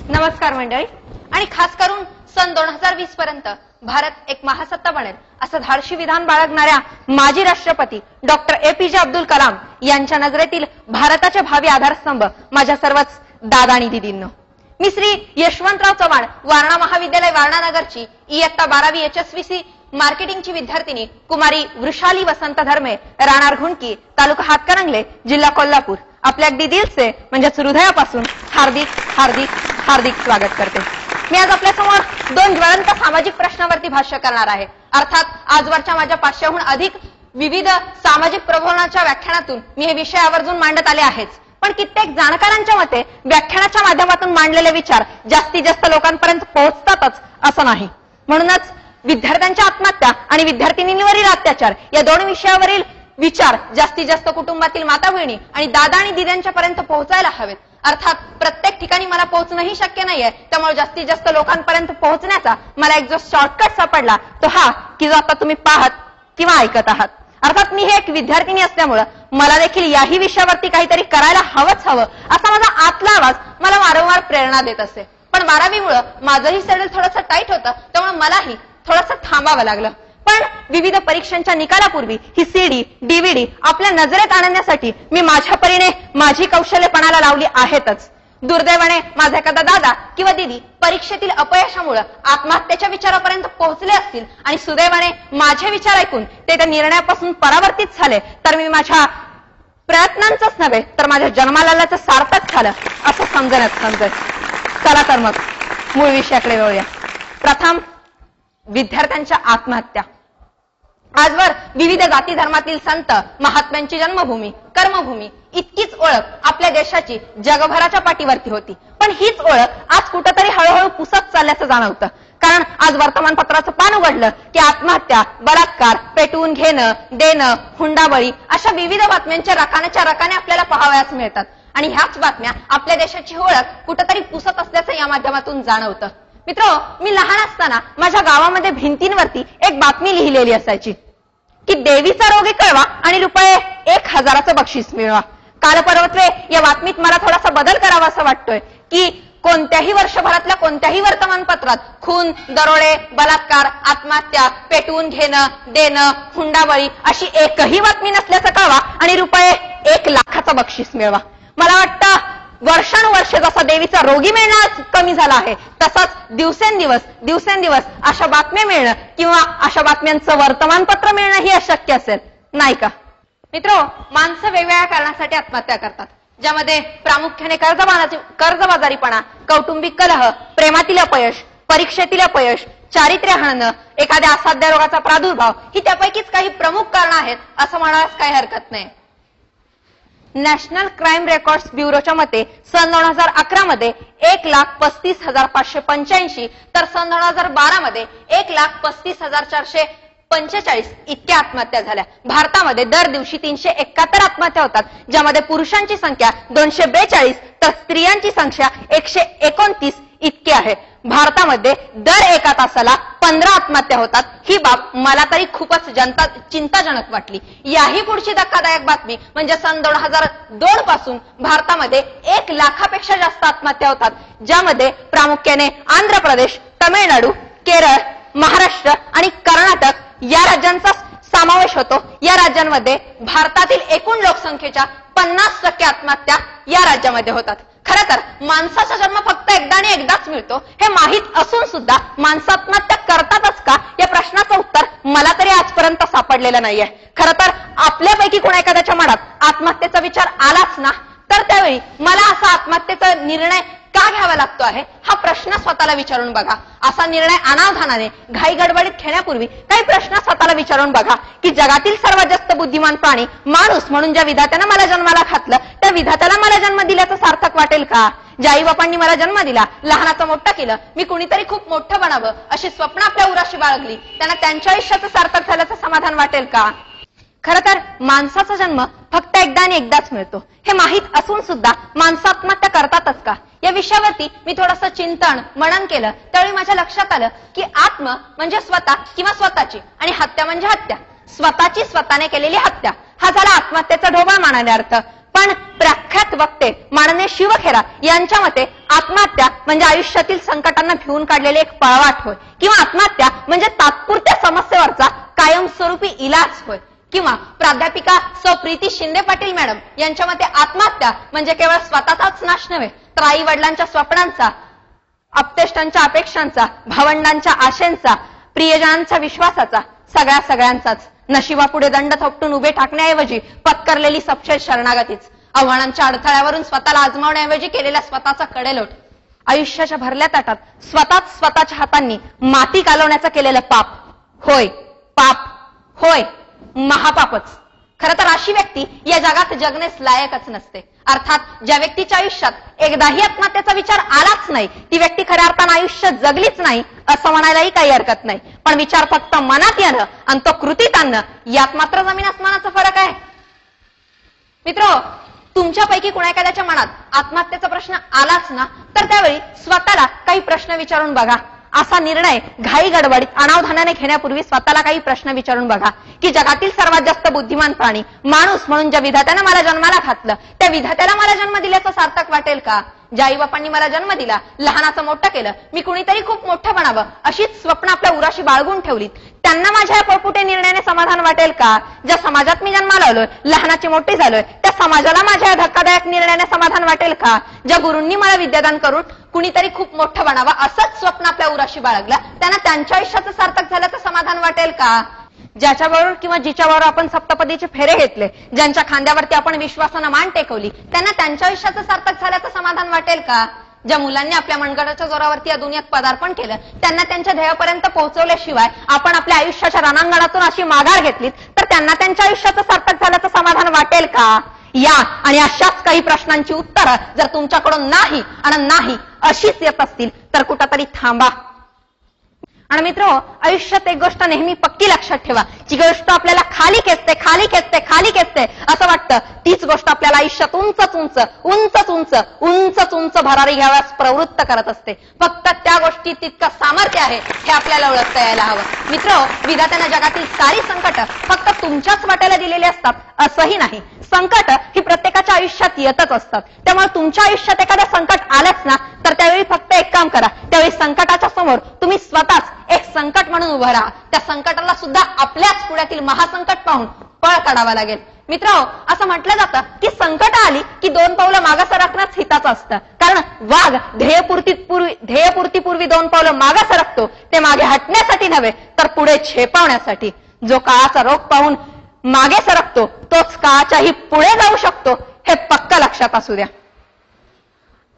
नमस्कार मंडळी. आणि खास करून सन 2020 पर्यंत भारत एक महासत्ता बनेल असं धाडशी विधान बाळगणाऱ्या माजी राष्ट्रपती डॉक्टर APJ अब्दुल कलाम यांच्या नजरेतील भारताचे भावी आधारस्तंभ माझ्या सर्वच दादा आणि दीदींनो. मी श्री यशवंतराव चव्हाण, वारणा महाविद्यालय वारणा नगरची इयत्ता 12वी HSVC मार्केटिंगची विद्यार्थिनी कुमारी वृषाली वसंत धर्मे, राहणार घुंडकी, तालुका हातकणंगले, जिल्हा कोल्हापूर, आपल्या अगदी दिलसे म्हणजेच हृदयापासून हार्दिक हार्दिक हार्दिक स्वागत करते. मी आज आपल्या समोर 2 ज्वलंत सामाजिक प्रश्नावरती भाष्य करणार आहे. अर्थात आजवरच्या माझ्या 500हून अधिक विविध सामाजिक प्रबोधनाच्या व्याख्यानातून मी हे विषय आवर्जून मांडत आले आहेच. पण कित्येक जाणकारांच्या मते व्याख्यानाच्या माध्यमातून मांडलेले विचार जास्तीत जास्त लोकांपर्यंत पोहोचतातच असं नाही. म्हणूनच विद्यार्थ्यांच्या आत्महत्या आणि विद्यार्थिनींवरील अत्याचार या 2 विषयावरील विचार जास्तीत जास्त कुटुंबातील माता बहिणी आणि दादा आणि दिद्यांच्या पर्यंत पोहोचायला हवेत. अर्थात प्रत्येक ठिकाणी मला पोहोचणंही शक्य नाहीये, त्यामुळे जास्तीत जास्त लोकांपर्यंत पोहोचण्याचा मला एक जो शॉर्टकट सापडला तो हा की जो आता तुम्ही पाहत किंवा ऐकत आहात. अर्थात मी हे एक विद्यार्थिनी असल्यामुळं मला देखील याही विषयावरती काहीतरी करायला हवंच हवं असा माझा आतला आवाज मला वारंवार प्रेरणा देत असे. पण 12वीमुळं माझंही शेड्यूल थोडंसं टाईट होतं, त्यामुळे मलाही थोडंसं थांबावं लागलं. पण विविध परीक्षांच्या निकालापूर्वी ही CD, DVD आपल्या नजरेत आणण्यासाठी मी माझ्या परीने माझी कौशल्यपणाला लावली आहेतच. दुर्दैवाने माझा एखादा दादा किंवा दीदी परीक्षेतील अपयशामुळे आत्महत्येच्या विचारापर्यंत पोहोचले असतील आणि सुदैवाने माझे विचार ऐकून ते त्या निर्णयापासून परावर्तित झाले तर मी माझ्या प्रयत्नांचंच नव्हे तर माझ्या जन्मालाचं सार्थक झालं असं समजत. चला तर मग मूळ विषयाकडे वळूया. प्रथम विद्यार्थ्यांच्या आत्महत्या. आजवर विविध जाती धर्मातील संत महात्म्यांची जन्मभूमी, कर्मभूमी इतकीच ओळख आपल्या देशाची जगभराच्या पाठीवरती होती. पण हीच ओळख आज कुठंतरी हळूहळू पुसत चालल्याचं जाणवतं. कारण आज वर्तमानपत्राचं पान उघडलं की आत्महत्या, बलात्कार, पेटवून घेणं, देणं, हुंडाबळी अशा विविध बातम्यांच्या रकान्याच्या रकाने आपल्याला पाहावयास मिळतात. आणि ह्याच बातम्या आपल्या देशाची ओळख कुठंतरी पुसत असल्याचं या माध्यमातून जाणवतं. मित्र, मी लहान असताना माझ्या गावामध्ये भिंतींवरती एक बातमी लिहिलेली असायची की देवीचा रोगी कळवा आणि ₹1000चं बक्षीस मिळवा. कालपर्वत्वे या बातमीत मला थोडासा बदल करावा असं वाटतोय की कोणत्याही वर्षभरातल्या कोणत्याही वर्तमानपत्रात खून, दरोडे, बलात्कार, आत्महत्या, पेटवून घेणं, देणं, हुंडाबळी अशी एकही बातमी नसल्याचं कळवा आणि ₹1,00,000चं बक्षीस मिळवा. मला वाटतं वर्षानुवर्ष जसा देवीचा रोगी मिळणं कमी झाला आहे तसाच दिवसेंदिवस अशा बातम्या मिळणं किंवा अशा बातम्यांचं वर्तमानपत्र मिळणं ही अशक्य असेल, नाही का? मित्र, माणसं वेगवेगळ्या कारणासाठी आत्महत्या करतात, ज्यामध्ये प्रामुख्याने कर्जबाजारीपणा, कौटुंबिक कलह, प्रेमातील अपयश, परीक्षेतील अपयश, चारित्र्य हणणं, एखाद्या असाध्य रोगाचा प्रादुर्भाव ही त्यापैकीच काही प्रमुख कारणं आहेत असं म्हणायला काही हरकत नाही. नॅशनल क्राईम रेकॉर्ड्स ब्युरोच्या मते सन 2011 मध्ये 1,35,585 तर सन 2012 मध्ये 1,35,445 इतक्या आत्महत्या झाल्या. भारतामध्ये दर दिवशी 371 आत्महत्या होतात, ज्यामध्ये पुरुषांची संख्या 242 तर स्त्रियांची संख्या 129 इतकी आहे. भारतामध्ये दर 1 तासाला 15 आत्महत्या होतात. ही बाब मला तरी खूपच चिंताजनक वाटली. याही पुढची धक्कादायक बातमी म्हणजे सन 2002 पासून भारतामध्ये 1,00,000पेक्षा जास्त आत्महत्या होतात, ज्यामध्ये प्रामुख्याने आंध्र प्रदेश, तमिळनाडू, केरळ, महाराष्ट्र आणि कर्नाटक या राज्यांचा समावेश होतो. या राज्यांमध्ये भारतातील एकूण लोकसंख्येच्या 50% आत्महत्या या राज्यामध्ये होतात. खरं तर माणसाचा जन्म फक्त एकदा आणि एकदाच मिळतो हे माहीत असून सुद्धा माणसं आत्महत्या करतातच का या प्रश्नाचं उत्तर मला तरी आजपर्यंत सापडलेलं नाहीये. खरं तर आपल्यापैकी कोणा एखाद्याच्या मनात आत्महत्येचा विचार आलाच ना तर त्यावेळी मला असा आत्महत्येचा निर्णय का घ्यावा लागतो आहे हा प्रश्न स्वतःला विचारून बघा. असा निर्णय अनावधानाने घाई गडबडीत घेण्यापूर्वी काही प्रश्न स्वतःला विचारून बघा की जगातील सर्वात जास्त बुद्धिमान प्राणी माणूस म्हणून ज्या विधात्यानं मला जन्माला घातलं त्या विधात्याला मला जन्म दिल्याचं सार्थक वाटेल का? ज्या आई बापांनी मला जन्म दिला, लहानाचं मोठं केलं, मी कुणीतरी खूप मोठं बनावं अशी स्वप्न आपल्या उराशी बाळगली, त्यांना त्यांच्या आयुष्याचं सार्थक झाल्याचं समाधान वाटेल का? खरं तर माणसाचा जन्म फक्त एकदा आणि एकदाच मिळतो हे माहीत असून सुद्धा माणसं आत्महत्या करतातच का या विषयावरती मी थोडंसं चिंतन मनन केलं. त्यावेळी माझ्या लक्षात आलं की आत्म म्हणजे स्वतः किंवा स्वतःची आणि हत्या म्हणजे हत्या. स्वतःची स्वतःने केलेली हत्या हा झाला आत्महत्येचा ढोबळ मानाने अर्थ. पण प्रख्यात वक्ते माननीय शिवखेरा यांच्या मते आत्महत्या म्हणजे आयुष्यातील संकटांना भिवून काढलेले एक पळवाट होय, किंवा आत्महत्या म्हणजे तात्पुरत्या समस्येवरचा कायमस्वरूपी इलाज होय. किंवा प्राध्यापिका सौ प्रीती शिंदे पाटील मॅडम यांच्या मते आत्महत्या म्हणजे केवळ स्वतःचाच नाश नव्हे, तर आई वडिलांच्या स्वप्नांचा, अपतेष्टांच्या अपेक्षांचा, भावंडांच्या आशेंचा, प्रियजनांच्या विश्वासाचा, सगळ्यांचाच नशिबापुढे दंड थोपटून उभे टाकण्याऐवजी पत्करलेली सपशेल शरणागतीच, आव्हानांच्या अडथळ्यावरून स्वतःला आजमावण्याऐवजी केलेला स्वतःचा कडेलोट, आयुष्याच्या भरल्या ताटात स्वतःच्या हातांनी माती कालवण्याचं केलेलं पाप होय, पाप होय, महापापच. खरं तर अशी व्यक्ती या जगात जगण्यास लायकच नसते. अर्थात ज्या व्यक्तीच्या आयुष्यात एकदाही आत्महत्येचा विचार आलाच नाही ती व्यक्ती खऱ्या अर्थानं आयुष्य जगलीच नाही असं म्हणायलाही काही हरकत नाही. पण विचार फक्त मनात येणं आणि तो कृतीत आणणं यात मात्र जमीन आसमानाचा फरक आहे. मित्र, तुमच्यापैकी कुणा एखाद्याच्या मनात आत्महत्येचा प्रश्न आलाच ना, तर त्यावेळी स्वतःला काही प्रश्न विचारून बघा. असा निर्णय घाई गडबडीत अनावधानाने घेण्यापूर्वी स्वतःला काही प्रश्न विचारून बघा की जगातील सर्वात जास्त बुद्धिमान प्राणी माणूस म्हणून ज्या विधात्यानं मला जन्माला घातलं त्या विधात्याला मला जन्म दिल्याचं सार्थक वाटेल का? ज्या आई बापांनी मला जन्म दिला, लहानाचं मोठं केलं, मी कुणीतरी खूप मोठं बनावं अशीच स्वप्न आपल्या उराशी बाळगून ठेवलीत, त्यांना माझ्या पळपुटे निर्णयाने समाधान वाटेल का? ज्या समाजात मी जन्माला आलोय, लहानाची मोठी झालोय, त्या समाजाला माझ्या धक्कादायक निर्णयाने समाधान वाटेल का? ज्या गुरूंनी मला विद्यादान करून कुणीतरी खूप मोठं बनावं असंच स्वप्न आपल्या उराशी बाळगलं, त्यांना त्यांच्या आयुष्याचं सार्थक झाल्याचं समाधान वाटेल का? ज्याच्याबरोबर किंवा जिच्याबरोबर आपण सप्तपदीचे फेरे घेतले, ज्यांच्या खांद्यावरती आपण विश्वासानं मान टेकवली, त्यांना त्यांच्या आयुष्याचं सार्थक झाल्याचं समाधान वाटेल का? ज्या मुलांनी आपल्या मनगटाच्या जोरावरती या दुनियेत पदार्पण केलं, त्यांना त्यांच्या ध्येयापर्यंत पोहोचवल्याशिवाय आपण आपल्या आयुष्याच्या रणांगणातून अशी माघार घेतलीत, तर त्यांना त्यांच्या आयुष्याचं सार्थक झाल्याचं समाधान वाटेल का? या आणि अशाच काही प्रश्नांची उत्तरं जर तुमच्याकडून नाही आणि नाही अशीच येत असतील तर कुठंतरी थांबा. आणि मित्र, आयुष्यात एक गोष्ट नेहमी पक्की लक्षात ठेवा, जी गोष्ट आपल्याला खाली खेचते असं वाटतं, तीच गोष्ट आपल्याला आयुष्यात उंच भरारी घ्याव्यास प्रवृत्त करत असते. फक्त त्या गोष्टीत तितकं सामर्थ्य आहे हे आपल्याला ओळखता यायला हवं. मित्र, विधात्यानं जगातील सारी संकट फक्त तुमच्याच वाट्याला दिलेली असतात असंही नाही. संकट ही प्रत्येकाच्या आयुष्यात येतच असतात. त्यामुळे तुमच्या आयुष्यात एखादं संकट आलंच ना, तर त्यावेळी फक्त एक काम करा, त्यावेळी संकटाच्या समोर तुम्ही स्वतःच एक संकट म्हणून उभं राहा. त्या संकटाला सुद्धा आपल्याच पुढ्यातील महासंकट पाहून पळ काढावा लागेल. मित्र, असं म्हटलं जातं की संकट आली की 2 पावलं मागं सरकणंच हिताचं असतं. कारण वाघ ध्येयपूर्तीपूर्वी 2 पावलं मागं सरकतो, ते मागे हटण्यासाठी नव्हे तर पुढे झेपावण्यासाठी. जो काळाचा रोग पाहून मागे सरकतो तोच काळाच्याही पुढे जाऊ शकतो, हे पक्क लक्षात असू द्या.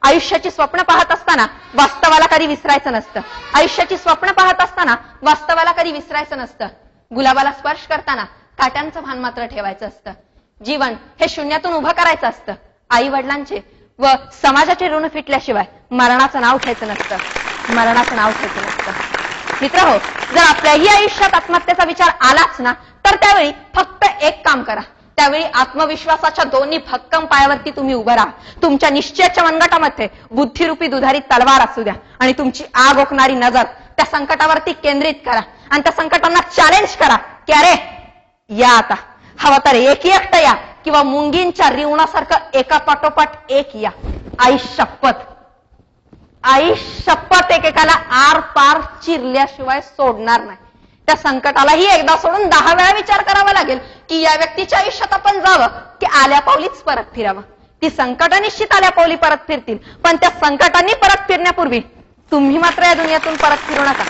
आयुष्याची स्वप्न पाहत असताना वास्तवाला कधी विसरायचं नसतं. आयुष्याची स्वप्न पाहत असताना वास्तवाला कधी विसरायचं नसतं. गुलाबाला स्पर्श करताना काट्यांचं भान मात्र ठेवायचं असतं. जीवन हे शून्यातून उभं करायचं असतं. आई वडिलांचे व समाजाचे ऋण फिटल्याशिवाय मरणाचं नाव घ्यायचं नसतं. मित्रहो, जर आपल्याही आयुष्यात आत्महत्येचा विचार आलाच ना, तर त्यावेळी फक्त एक काम करा, त्यावेळी आत्मविश्वासाच्या दोन्ही भक्कम पायावरती तुम्ही उभं राहा. तुमच्या निश्चयाच्या मनगटामध्ये बुद्धिरूपी दुधारी तलवार असू द्या आणि तुमची आग ओकणारी नजर त्या संकटावरती केंद्रित करा आणि त्या संकटांना चॅलेंज करा की अरे या, आता हवं तर एकटं या किंवा मुंगींच्या रिवणासारखं एका पाठोपाठ एक या. आई शपथ एकेकाला आर पार चिरल्याशिवाय सोडणार नाही. त्या संकटालाही एकदा सोडून 10 वेळा विचार करावा लागेल की या व्यक्तीच्या आयुष्यात आपण जावं की आल्या पावलीच परत फिरावं. ती संकट निश्चित आल्या पावली परत फिरतील, पण त्या संकटांनी परत फिरण्यापूर्वी तुम्ही मात्र या दुनियेतून परत फिरू नका.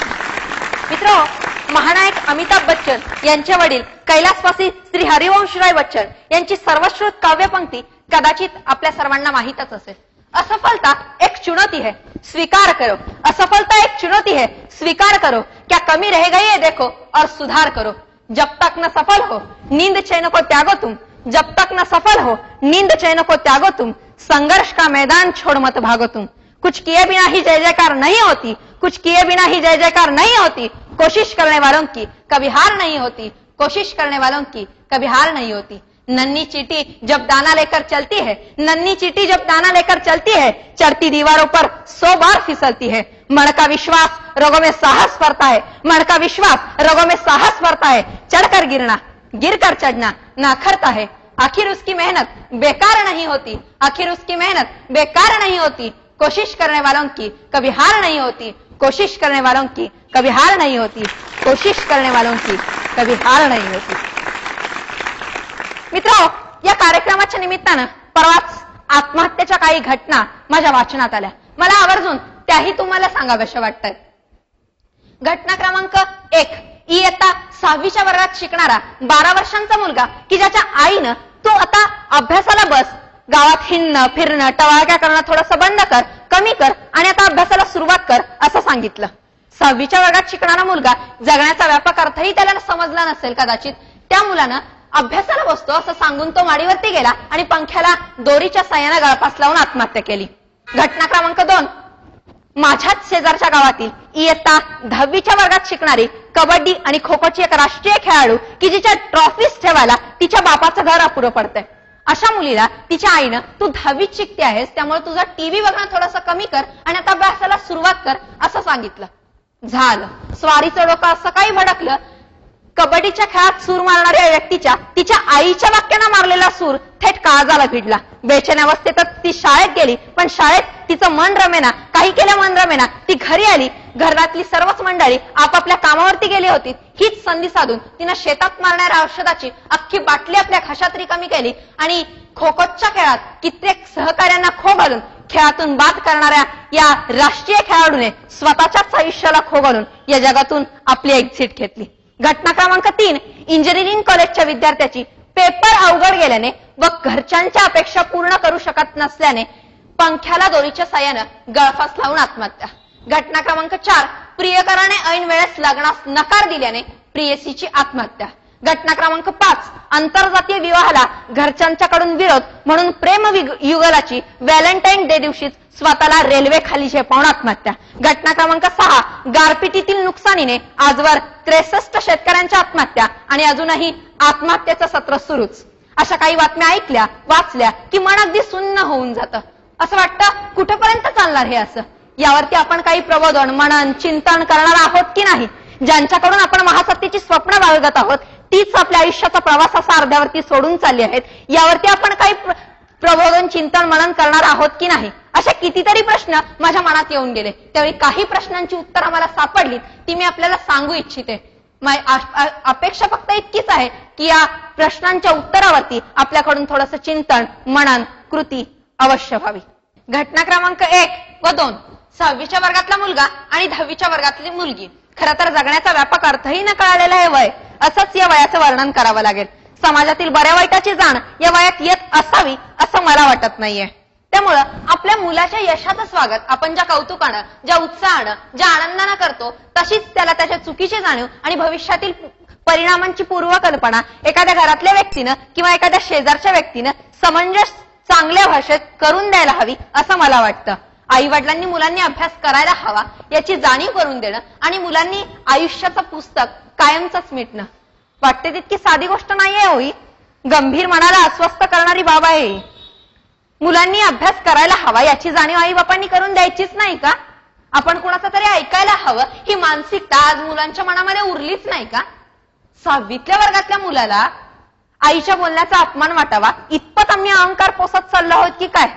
मित्र, महानायक अमिताभ बच्चन यांचे वडील कैलासवासी श्री हरिवंशराय बच्चन यांची सर्वश्रुत काव्यपंक्ती कदाचित आपल्या सर्वांना माहीतच असेल. असफलता एक चुनौती है, स्वीकार करो. असफलता एक चुनौती है, स्वीकार करो. क्या कमी रह गई है देखो और सुधार करो. जब तक न सफल हो नींद चैन को त्यागो तुम. जब तक न सफल हो नींद चैन को त्यागो तुम. संघर्ष का मैदान छोड़ मत भागो तुम. कुछ किए बिना ही जय जयकार नहीं होती. कुछ किए बिना ही जय जयकार नहीं होती. कोशिश करने वालों की कभी हार नहीं होती. कोशिश करने वालों की कभी हार नहीं होती. नन्ही चींटी जब दाना लेकर चलती है, नन्ही चींटी जब दाना लेकर चलती है, चढ़ती दीवारों पर 100 बार फिसलती है. मन का विश्वास रगों में साहस भरता है. मन का विश्वास रगों में साहस भरता है. चढ़कर गिरना, गिरकर चढ़ना ना अखरता है, आखिर उसकी मेहनत बेकार नहीं होती, आखिर उसकी मेहनत बेकार नहीं होती, कोशिश करने वालों की कभी हार नहीं होती, कोशिश करने वालों की कभी हार नहीं होती, कोशिश करने वालों की कभी हार नाही होती. मित्रांनो, या कार्यक्रमाच्या निमित्तानं परवाच आत्महत्येच्या काही घटना माझ्या वाचनात आल्या. मला आवर्जून त्याही तुम्हाला सांगाव्याशा वाटतात. घटना क्रमांक 1, इयत्ता 6वीच्या वर्गात शिकणारा 12 वर्षांचा मुलगा की ज्याच्या आईनं तू आता अभ्यासाला बस, गावात हिंडणं फिरणं टवाळक्या करणं थोडंसं बंद कर, कमी कर आणि आता अभ्यासाला सुरुवात कर असं सांगितलं. 6वीच्या वर्गात शिकणारा मुलगा जगण्याचा व्यापक अर्थही त्याला समजला नसेल कदाचित. त्या मुलानं अभ्यासाला बसतो असं सांगून तो माडीवरती गेला आणि पंख्याला दोरीच्या साह्यानं गळफास लावून आत्महत्या केली. घटना क्रमांक 2, माझ्याच शेजारच्या गावातील इयत्ता 10वीच्या वर्गात शिकणारी कबड्डी आणि खो खोची एक राष्ट्रीय खेळाडू की जिच्या ट्रॉफीज ठेवायला तिच्या बापाचं घर अपुरं पडतंय. अशा मुलीला तिच्या आईनं तू 10वीत शिकते आहेस त्यामुळे तुझा टीव्ही बघणं थोडंसं कमी कर आणि आता अभ्यासाला सुरुवात कर असं सांगितलं. झालं, स्वारीचं डोकं असं काही भडकलं. कबड्डीच्या खेळात सूर मारणाऱ्या व्यक्तीच्या तिच्या आईच्या वाक्यानं मारलेला सूर थेट काळजाला भिडला. बेचैन अवस्थेतच ती शाळेत गेली, पण शाळेत तिचं मन रमेना, काही केलं मन रमेना. ती घरी आली, घरातली सर्वच मंडळी आपापल्या कामावरती गेली होती. हीच संधी साधून तिनं शेतात मारणाऱ्या औषधाची अख्खी बाटली आपल्या खशात रिकामी केली आणि खो खोच्या खेळात कित्येक सहकार्यांना खो घालून खेळातून बाद करणाऱ्या या राष्ट्रीय खेळाडूने स्वतःच्याच आयुष्याला खो घालून या जगातून आपली एक्झिट घेतली. घटना क्रमांक 3, इंजिनिअरिंग कॉलेजच्या विद्यार्थ्याची पेपर अवघड गेल्याने व घरच्यांच्या अपेक्षा पूर्ण करू शकत नसल्याने पंख्याला दोरीच्या साह्यानं गळफास लावून आत्महत्या. घटना क्रमांक 4, प्रियकराने ऐन वेळेस लग्नास नकार दिल्याने प्रियसीची आत्महत्या. घटना क्रमांक 5, आंतरजातीय विवाहाला घरच्यांच्याकडून विरोध म्हणून प्रेम युगलाची व्हॅलेंटाईन डे दिवशीच स्वतःला रेल्वे खाली झेपावून आत्महत्या. घटना क्रमांक 6, गारपिटीतील नुकसानीने आजवर 63 शेतकऱ्यांच्या आत्महत्या आणि अजूनही आत्महत्येचं सत्र सुरूच. अशा काही बातम्या ऐकल्या वाचल्या की मन अगदी सुन्न होऊन जातं. असं वाटतं कुठेपर्यंत चालणार हे असं. यावरती आपण काही प्रबोधन मनन चिंतन करणार आहोत की नाही? ज्यांच्याकडून आपण महासत्तेची स्वप्न बाळगत आहोत तीच आपल्या आयुष्याचा प्रवास असा अर्ध्यावरती सोडून चालली आहेत. यावरती आपण काही प्रबोधन चिंतन मनन करणार आहोत की नाही? अशा कितीतरी प्रश्न माझ्या मनात येऊन गेले. त्यावेळी काही प्रश्नांची उत्तरं मला सापडलीत ती मी आपल्याला सांगू इच्छिते. अपेक्षा फक्त इतकीच आहे की या प्रश्नांच्या उत्तरावरती आपल्याकडून थोडंसं चिंतन मनन कृती अवश्य व्हावी. घटना क्रमांक 1 व 2, 6वीच्या वर्गातला मुलगा आणि 10वीच्या वर्गातली मुलगी. खरं तर जगण्याचा व्यापक अर्थही न कळालेला हे वय, असंच या वयाचं वर्णन करावं लागेल. समाजातील बऱ्या वाईटाची जाण या वयात येत असावी असं मला वाटत नाहीये. त्यामुळं आपल्या मुलाच्या यशाचं स्वागत आपण ज्या कौतुकानं ज्या उत्साहानं ज्या आनंदानं करतो तशीच त्याला त्याच्या चुकीची जाणीव आणि भविष्यातील परिणामांची पूर्वकल्पना एखाद्या घरातल्या व्यक्तीनं किंवा एखाद्या शेजारच्या व्यक्तीनं समंजस चांगल्या भाषेत करून द्यायला हवी असं मला वाटतं. आई वडिलांनी मुलांनी अभ्यास करायला हवा याची जाणीव करून देणं आणि मुलांनी आयुष्याचं पुस्तक कायमचंच मिटणं वाटते तितकी साधी गोष्ट नाहीये होई. गंभीर मनाला अस्वस्थ करणारी बाब आहे. मुलांनी अभ्यास करायला हवा याची जाणीव आई बापांनी करून द्यायचीच नाही का? आपण कुणाचं तरी ऐकायला हवं ही मानसिकता आज मुलांच्या मनामध्ये उरलीच नाही का? 6वीतल्या वर्गातल्या मुलाला आईच्या बोलण्याचा अपमान वाटावा इतपत आम्ही अहंकार पोसत चाललो आहोत की काय?